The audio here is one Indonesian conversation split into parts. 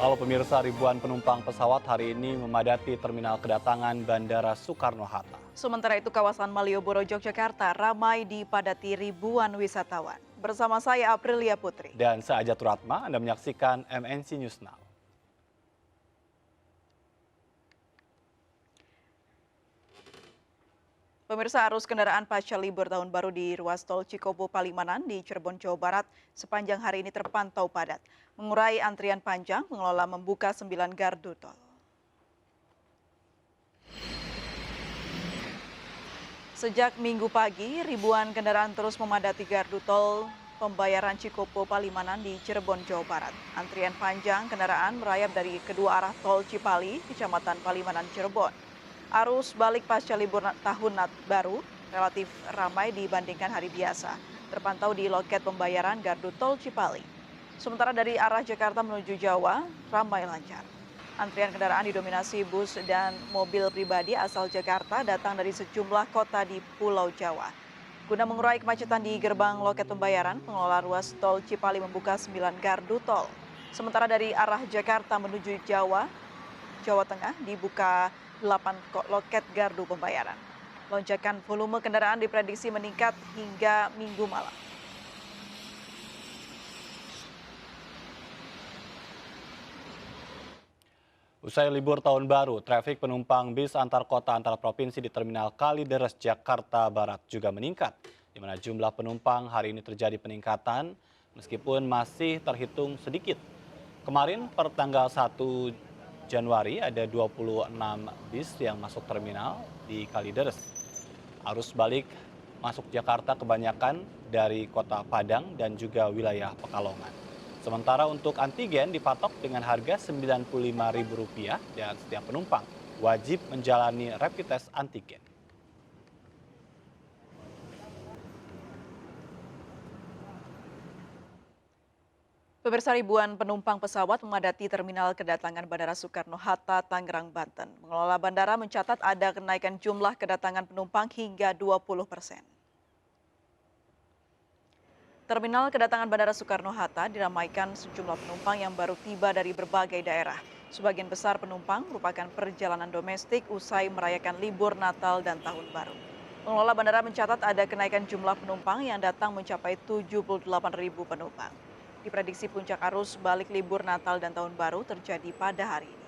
Halo pemirsa, ribuan penumpang pesawat hari ini memadati terminal kedatangan Bandara Soekarno-Hatta. Sementara itu kawasan Malioboro, Yogyakarta ramai dipadati ribuan wisatawan. Bersama saya Aprilia Putri. Dan saya Ajat Turatma, Anda menyaksikan MNC News Now. Pemirsa, arus kendaraan pasca libur tahun baru di ruas tol Cikopo Palimanan di Cirebon, Jawa Barat sepanjang hari ini terpantau padat. Mengurai antrian panjang, pengelola membuka 9 gardu tol. Sejak Minggu pagi, ribuan kendaraan terus memadati gardu tol pembayaran Cikopo Palimanan di Cirebon, Jawa Barat. Antrian panjang kendaraan merayap dari kedua arah tol Cipali, Kecamatan Palimanan, Cirebon. Arus balik pasca libur tahun baru relatif ramai dibandingkan hari biasa. Terpantau di loket pembayaran gardu tol Cipali. Sementara dari arah Jakarta menuju Jawa, ramai lancar. Antrian kendaraan didominasi bus dan mobil pribadi asal Jakarta datang dari sejumlah kota di Pulau Jawa. Guna mengurai kemacetan di gerbang loket pembayaran, pengelola ruas tol Cipali membuka 9 gardu tol. Sementara dari arah Jakarta menuju Jawa Tengah dibuka 8 loket gardu pembayaran. Lonjakan volume kendaraan diprediksi meningkat hingga Minggu malam. Usai libur tahun baru, trafik penumpang bis antar kota antar provinsi di Terminal Kalideres, Jakarta Barat juga meningkat, di mana jumlah penumpang hari ini terjadi peningkatan meskipun masih terhitung sedikit. Kemarin per tanggal 1 Januari ada 26 bis yang masuk terminal di Kalideres. Arus balik masuk Jakarta kebanyakan dari kota Padang dan juga wilayah Pekalongan. Sementara untuk antigen dipatok dengan harga Rp95.000 dan setiap penumpang wajib menjalani rapid test antigen. Pemirsa, ribuan penumpang pesawat memadati terminal kedatangan Bandara Soekarno-Hatta, Tangerang, Banten. Pengelola bandara mencatat ada kenaikan jumlah kedatangan penumpang hingga 20%. Terminal kedatangan Bandara Soekarno-Hatta diramaikan sejumlah penumpang yang baru tiba dari berbagai daerah. Sebagian besar penumpang merupakan perjalanan domestik usai merayakan libur Natal dan Tahun Baru. Pengelola bandara mencatat ada kenaikan jumlah penumpang yang datang mencapai 78.000 penumpang. Diprediksi puncak arus balik libur Natal dan Tahun Baru terjadi pada hari ini.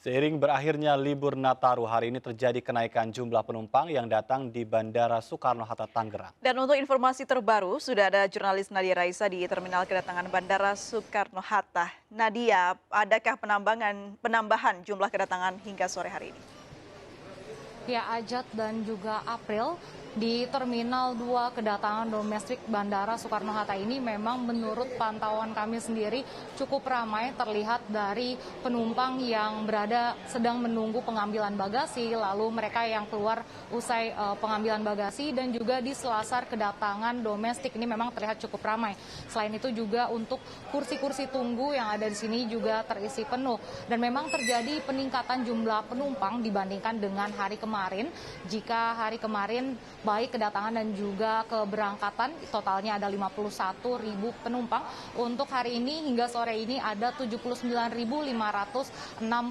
Seiring berakhirnya libur Nataru, hari ini terjadi kenaikan jumlah penumpang yang datang di Bandara Soekarno-Hatta, Tangerang. Dan untuk informasi terbaru, sudah ada jurnalis Nadia Raisa di Terminal Kedatangan Bandara Soekarno-Hatta. Nadia, adakah penambahan jumlah kedatangan hingga sore hari ini? Ya, Ajat dan juga April, di Terminal 2 kedatangan domestik Bandara Soekarno-Hatta ini memang menurut pantauan kami sendiri cukup ramai, terlihat dari penumpang yang sedang menunggu pengambilan bagasi, lalu mereka yang keluar usai pengambilan bagasi, dan juga di selasar kedatangan domestik ini memang terlihat cukup ramai. Selain itu juga untuk kursi-kursi tunggu yang ada di sini juga terisi penuh, dan memang terjadi peningkatan jumlah penumpang dibandingkan dengan hari kemarin. Jika hari kemarin baik kedatangan dan juga keberangkatan totalnya ada 51.000 penumpang. Untuk hari ini hingga sore ini ada 79.506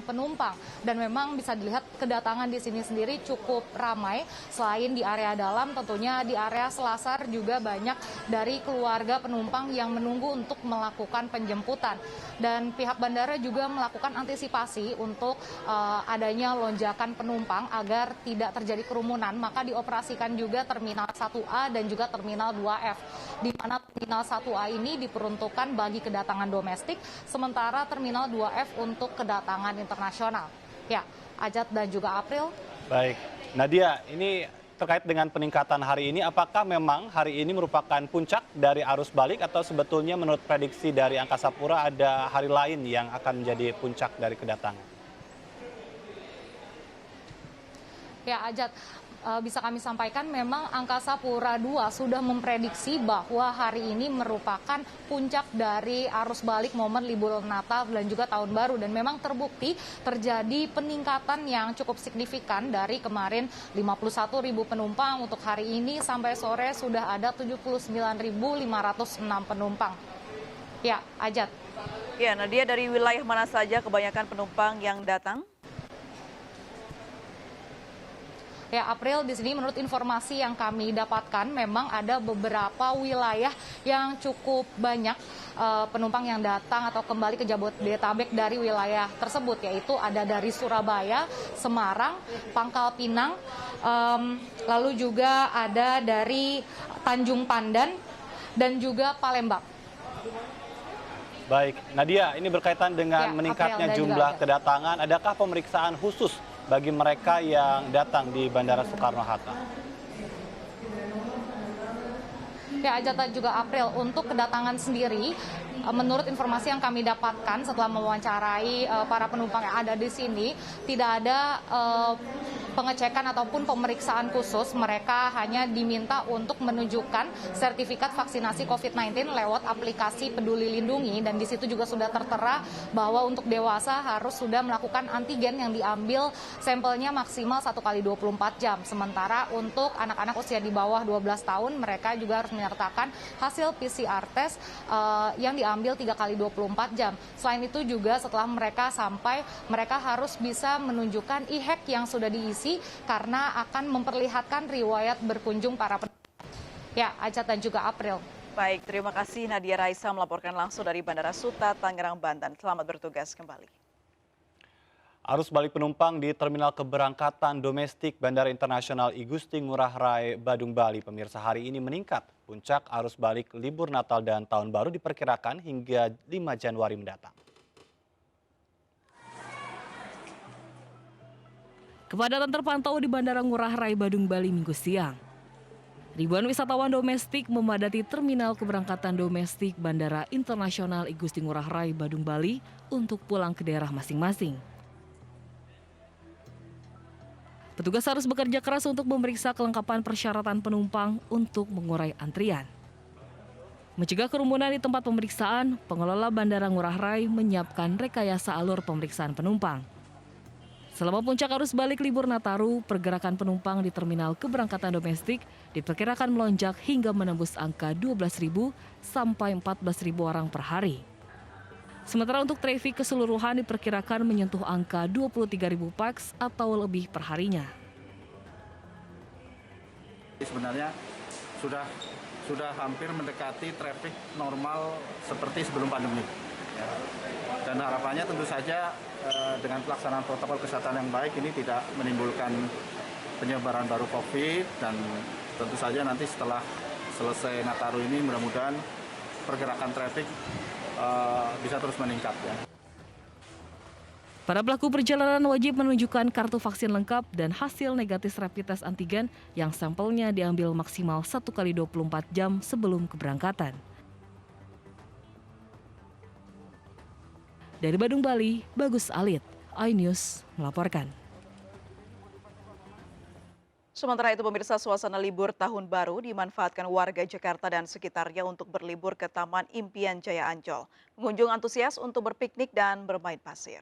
penumpang. Dan memang bisa dilihat kedatangan di sini sendiri cukup ramai. Selain di area dalam, tentunya di area selasar juga banyak dari keluarga penumpang yang menunggu untuk melakukan penjemputan. Dan pihak bandara juga melakukan antisipasi untuk adanya lonjakan penumpang agar tidak terjadi kerumunan, maka dioperasikan juga Terminal 1A dan juga Terminal 2F, di mana Terminal 1A ini diperuntukkan bagi kedatangan domestik, sementara Terminal 2F untuk kedatangan internasional. Ya, Ajat dan juga April. Baik, Nadia, ini terkait dengan peningkatan hari ini, apakah memang hari ini merupakan puncak dari arus balik atau sebetulnya menurut prediksi dari Angkasa Pura ada hari lain yang akan menjadi puncak dari kedatangan? Ya, Ajat, bisa kami sampaikan memang Angkasa Pura II sudah memprediksi bahwa hari ini merupakan puncak dari arus balik momen libur Natal dan juga Tahun Baru. Dan memang terbukti terjadi peningkatan yang cukup signifikan dari kemarin 51.000 penumpang. Untuk hari ini sampai sore sudah ada 79.506 penumpang. Ya, Ajat. Ya, Nadia, dari wilayah mana saja kebanyakan penumpang yang datang? Ya, April, di sini menurut informasi yang kami dapatkan memang ada beberapa wilayah yang cukup banyak penumpang yang datang atau kembali ke Jabodetabek dari wilayah tersebut, yaitu ada dari Surabaya, Semarang, Pangkal Pinang, lalu juga ada dari Tanjung Pandan dan juga Palembang. Baik, Nadia, ini berkaitan dengan Ya, meningkatnya April, dan jumlah juga kedatangan. Adakah pemeriksaan khusus bagi mereka yang datang di Bandara Soekarno-Hatta? Ya, Ajat dan juga April, untuk kedatangan sendiri, menurut informasi yang kami dapatkan setelah mewawancarai para penumpang yang ada di sini, tidak ada pengecekan ataupun pemeriksaan khusus. Mereka hanya diminta untuk menunjukkan sertifikat vaksinasi COVID-19 lewat aplikasi Peduli Lindungi, dan di situ juga sudah tertera bahwa untuk dewasa harus sudah melakukan antigen yang diambil sampelnya maksimal 1 kali 24 jam. Sementara untuk anak-anak usia di bawah 12 tahun, mereka juga harus menyertakan hasil PCR test yang diambil 3 kali 24 jam. Selain itu juga setelah mereka sampai, mereka harus bisa menunjukkan e-hack yang sudah diisi karena akan memperlihatkan riwayat berkunjung para penumpang. Ya, Ajat dan juga April. Baik, terima kasih Nadia Raisa melaporkan langsung dari Bandara Suta, Tangerang, Banten. Selamat bertugas kembali. Arus balik penumpang di Terminal Keberangkatan Domestik Bandara Internasional I Gusti Ngurah Rai, Badung, Bali, pemirsa, hari ini meningkat. Puncak arus balik libur Natal dan Tahun Baru diperkirakan hingga 5 Januari mendatang. Kepadatan terpantau di Bandara Ngurah Rai, Badung, Bali, Minggu siang. Ribuan wisatawan domestik memadati Terminal Keberangkatan Domestik Bandara Internasional I Gusti Ngurah Rai, Badung, Bali untuk pulang ke daerah masing-masing. Petugas harus bekerja keras untuk memeriksa kelengkapan persyaratan penumpang untuk mengurai antrian. Mencegah kerumunan di tempat pemeriksaan, pengelola Bandara Ngurah Rai menyiapkan rekayasa alur pemeriksaan penumpang. Selama puncak arus balik libur Nataru, pergerakan penumpang di Terminal Keberangkatan Domestik diperkirakan melonjak hingga menembus angka 12.000 sampai 14.000 orang per hari. Sementara untuk trafik keseluruhan diperkirakan menyentuh angka 23.000 pax atau lebih perharinya. Sebenarnya sudah hampir mendekati trafik normal seperti sebelum pandemi. Dan harapannya tentu saja dengan pelaksanaan protokol kesehatan yang baik ini tidak menimbulkan penyebaran baru COVID, dan tentu saja nanti setelah selesai Nataru ini mudah-mudahan pergerakan trafik bisa terus meningkat ya. Para pelaku perjalanan wajib menunjukkan kartu vaksin lengkap dan hasil negatif rapid test antigen yang sampelnya diambil maksimal 1 kali 24 jam sebelum keberangkatan. Dari Badung, Bali, Bagus Alit, iNews melaporkan. Sementara itu, pemirsa, suasana libur Tahun Baru dimanfaatkan warga Jakarta dan sekitarnya untuk berlibur ke Taman Impian Jaya Ancol. Pengunjung antusias untuk berpiknik dan bermain pasir.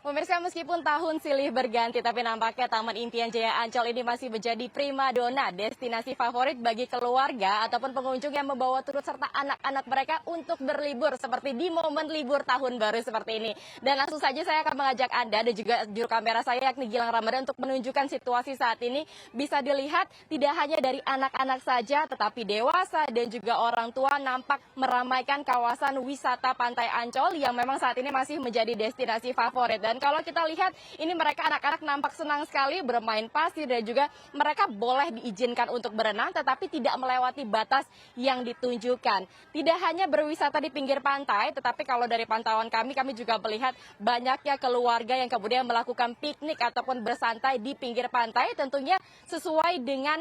Pemirsa, meskipun tahun silih berganti, tapi nampaknya Taman Impian Jaya Ancol ini masih menjadi primadona, destinasi favorit bagi keluarga ataupun pengunjung yang membawa turut serta anak-anak mereka untuk berlibur seperti di momen libur Tahun Baru seperti ini. Dan langsung saja saya akan mengajak Anda dan juga juru kamera saya yakni Gilang Ramadan untuk menunjukkan situasi saat ini. Bisa dilihat tidak hanya dari anak-anak saja, tetapi dewasa dan juga orang tua nampak meramaikan kawasan wisata Pantai Ancol yang memang saat ini masih menjadi destinasi favorit. Dan kalau kita lihat, ini mereka anak-anak nampak senang sekali bermain pasir dan juga mereka boleh diizinkan untuk berenang tetapi tidak melewati batas yang ditunjukkan. Tidak hanya berwisata di pinggir pantai, tetapi kalau dari pantauan kami juga melihat banyaknya keluarga yang kemudian melakukan piknik ataupun bersantai di pinggir pantai, tentunya sesuai dengan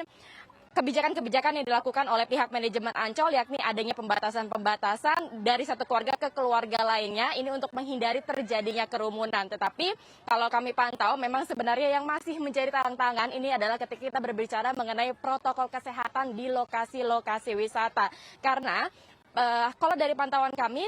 kebijakan-kebijakan yang dilakukan oleh pihak manajemen Ancol, yakni adanya pembatasan-pembatasan dari satu keluarga ke keluarga lainnya, ini untuk menghindari terjadinya kerumunan. Tetapi kalau kami pantau, memang sebenarnya yang masih menjadi tantangan ini adalah ketika kita berbicara mengenai protokol kesehatan di lokasi-lokasi wisata. Karena kalau dari pantauan kami,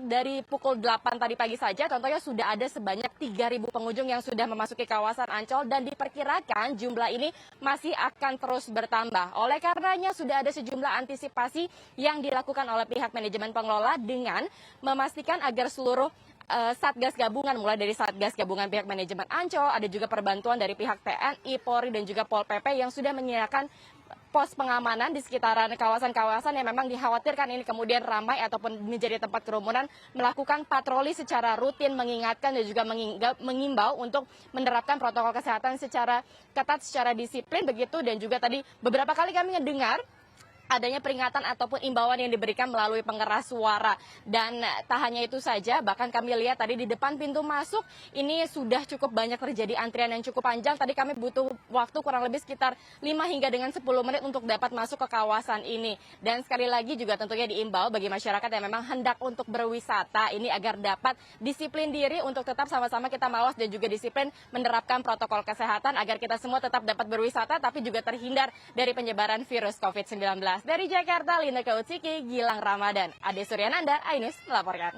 dari pukul 8 tadi pagi saja, contohnya sudah ada sebanyak 3.000 pengunjung yang sudah memasuki kawasan Ancol dan diperkirakan jumlah ini masih akan terus bertambah. Oleh karenanya sudah ada sejumlah antisipasi yang dilakukan oleh pihak manajemen pengelola dengan memastikan agar seluruh Satgas gabungan, mulai dari Satgas gabungan pihak manajemen Ancol, ada juga perbantuan dari pihak TNI, Polri, dan juga Pol PP yang sudah menyediakan pos pengamanan di sekitaran kawasan-kawasan yang memang dikhawatirkan ini kemudian ramai ataupun menjadi tempat kerumunan, melakukan patroli secara rutin, mengingatkan dan juga mengimbau untuk menerapkan protokol kesehatan secara ketat, secara disiplin begitu. Dan juga tadi beberapa kali kami mendengar adanya peringatan ataupun imbauan yang diberikan melalui pengeras suara. Dan tak hanya itu saja, bahkan kami lihat tadi di depan pintu masuk ini sudah cukup banyak terjadi antrian yang cukup panjang. Tadi kami butuh waktu kurang lebih sekitar 5 hingga dengan 10 menit untuk dapat masuk ke kawasan ini. Dan sekali lagi juga tentunya diimbau bagi masyarakat yang memang hendak untuk berwisata ini agar dapat disiplin diri untuk tetap sama-sama kita mawas dan juga disiplin menerapkan protokol kesehatan agar kita semua tetap dapat berwisata tapi juga terhindar dari penyebaran virus COVID-19. Dari Jakarta, Linda Kautsiki, Gilang Ramadan, Ade Suryananda, Ainus melaporkan.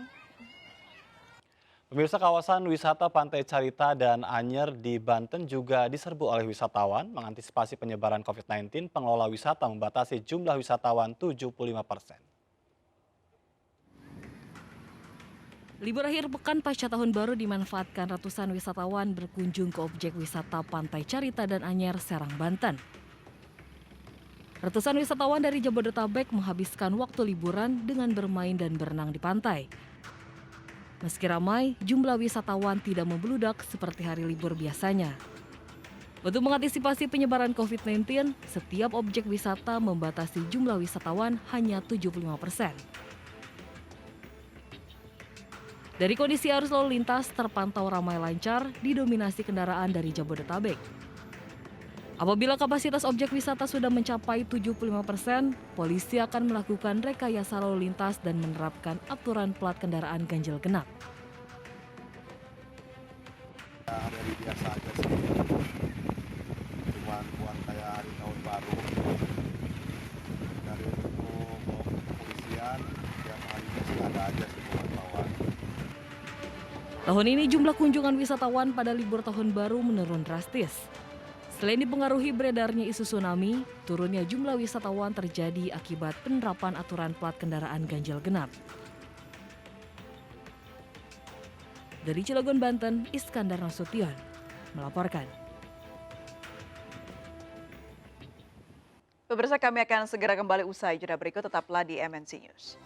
Pemirsa, kawasan wisata Pantai Carita dan Anyer di Banten juga diserbu oleh wisatawan. Mengantisipasi penyebaran COVID-19, pengelola wisata membatasi jumlah wisatawan 75%. Libur akhir pekan pasca tahun baru dimanfaatkan ratusan wisatawan berkunjung ke objek wisata Pantai Carita dan Anyer, Serang, Banten. Ratusan wisatawan dari Jabodetabek menghabiskan waktu liburan dengan bermain dan berenang di pantai. Meski ramai, jumlah wisatawan tidak membludak seperti hari libur biasanya. Untuk mengantisipasi penyebaran COVID-19, setiap objek wisata membatasi jumlah wisatawan hanya 75%. Dari kondisi arus lalu lintas terpantau ramai lancar, didominasi kendaraan dari Jabodetabek. Apabila kapasitas objek wisata sudah mencapai 75%, polisi akan melakukan rekayasa lalu lintas dan menerapkan aturan plat kendaraan ganjil genap. Hari biasa aja sih, cuma buat kayak hari tahun baru. Dari itu kepolisian, tiap harinya sih ada aja sih pemantauan. Tahun ini jumlah kunjungan wisatawan pada libur tahun baru menurun drastis. Selain dipengaruhi beredarnya isu tsunami, turunnya jumlah wisatawan terjadi akibat penerapan aturan plat kendaraan ganjil genap. Dari Cilegon, Banten, Iskandar Nasution melaporkan. Pemirsa, kami akan segera kembali usai jeda berikut, tetaplah di MNC News.